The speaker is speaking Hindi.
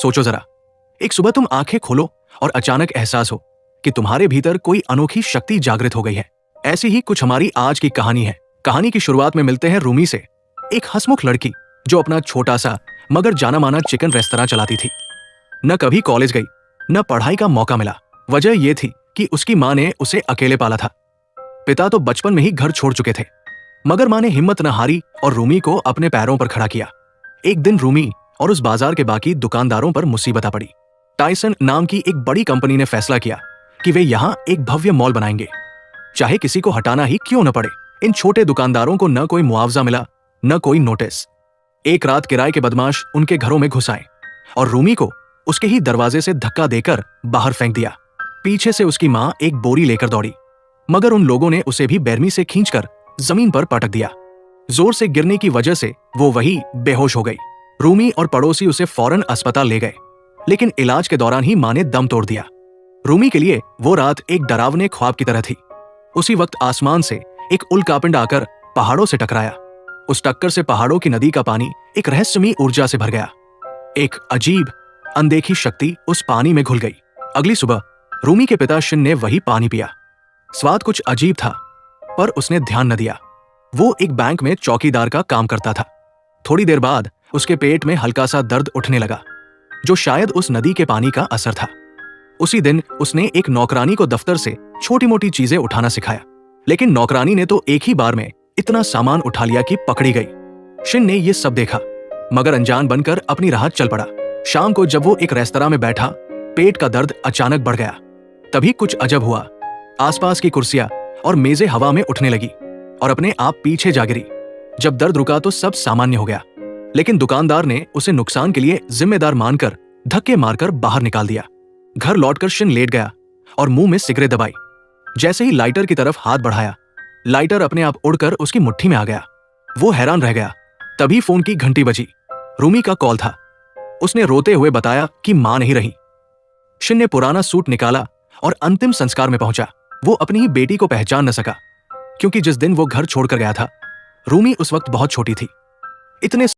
सोचो जरा, एक सुबह तुम आंखें खोलो और अचानक एहसास हो कि तुम्हारे भीतर कोई अनोखी शक्ति जागृत हो गई है। ऐसी ही कुछ हमारी आज की कहानी है। कहानी की शुरुआत में मिलते हैं रूमी से, एक हंसमुख लड़की जो अपना छोटा सा मगर जाना माना चिकन रेस्तरां चलाती थी। न कभी कॉलेज गई, न पढ़ाई का मौका मिला। वजह यह थी कि उसकी माँ ने उसे अकेले पाला था। पिता तो बचपन में ही घर छोड़ चुके थे, मगर माँ ने हिम्मत न हारी और रूमी को अपने पैरों पर खड़ा किया। एक दिन रूमी और उस बाजार के बाकी दुकानदारों पर मुसीबत आ पड़ी। टाइसन नाम की एक बड़ी कंपनी ने फैसला किया कि वे यहाँ एक भव्य मॉल बनाएंगे, चाहे किसी को हटाना ही क्यों न पड़े। इन छोटे दुकानदारों को न कोई मुआवजा मिला, न कोई नोटिस। एक रात किराए के बदमाश उनके घरों में घुस आए और रूमी को उसके ही दरवाजे से धक्का देकर बाहर फेंक दिया। पीछे से उसकी माँ एक बोरी लेकर दौड़ी, मगर उन लोगों ने उसे भी बेरमी से खींचकर जमीन पर पटक दिया। जोर से गिरने की वजह से वो वही बेहोश हो गई। रूमी और पड़ोसी उसे फौरन अस्पताल ले गए, लेकिन इलाज के दौरान ही माँ ने दम तोड़ दिया। रूमी के लिए वो रात एक डरावने ख्वाब की तरह थी। उसी वक्त आसमान से एक उल्कापिंड आकर पहाड़ों से टकराया। उस टक्कर से पहाड़ों की नदी का पानी एक रहस्यमयी ऊर्जा से भर गया। एक अजीब अनदेखी शक्ति उस पानी में घुल गई। अगली सुबह रूमी के पिता शिन ने वही पानी पिया। स्वाद कुछ अजीब था, पर उसने ध्यान न दिया। वो एक बैंक में चौकीदार का काम करता था। थोड़ी देर बाद उसके पेट में हल्का सा दर्द उठने लगा, जो शायद उस नदी के पानी का असर था। उसी दिन उसने एक नौकरानी को दफ्तर से छोटी मोटी चीजें उठाना सिखाया, लेकिन नौकरानी ने तो एक ही बार में इतना सामान उठा लिया कि पकड़ी गई। शिन ने यह सब देखा, मगर अनजान बनकर अपनी राह चल पड़ा। शाम को जब वो एक रेस्तरां में बैठा, पेट का दर्द अचानक बढ़ गया। तभी कुछ अजब हुआ। आसपास की कुर्सियां और मेजें हवा में उठने लगी और अपने आप पीछे जा गिरी। जब दर्द रुका तो सब सामान्य हो गया, लेकिन दुकानदार ने उसे नुकसान के लिए जिम्मेदार मानकर धक्के मारकर बाहर निकाल दिया। घर लौटकर शिन लेट गया और मुंह में सिगरेट दबाई। जैसे ही लाइटर की तरफ हाथ बढ़ाया, लाइटर अपने आप उड़कर उसकी मुट्ठी में आ गया। वो हैरान रह गया। तभी फोन की घंटी बजी। रूमी का कॉल था। उसने रोते हुए बताया कि मां नहीं रही। शिन ने पुराना सूट निकाला और अंतिम संस्कार में पहुंचा। वो अपनी ही बेटी को पहचान न सका, क्योंकि जिस दिन वो घर छोड़कर गया था, रूमी उस वक्त बहुत छोटी थी। इतने